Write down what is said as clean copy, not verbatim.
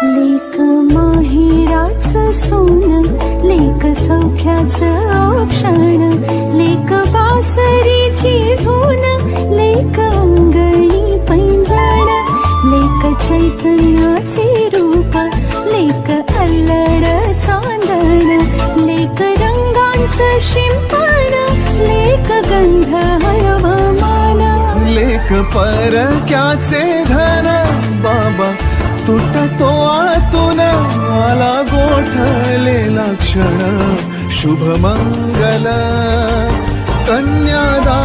लेक माहेराचं सोनं, लेक सौख्याचं क्षण, लेक बासरीची धून, लेक अंगणी पैंजण, लेक चैतन्याचे रूप, लेक अल्लड चांदण, लेक रंगांचं शिंपण, लेक गंध हवामान, लेक परक्याचे धन, बाबा तुटतो आतून, आला गोठलेला क्षण, शुभ मंगल कन्यादान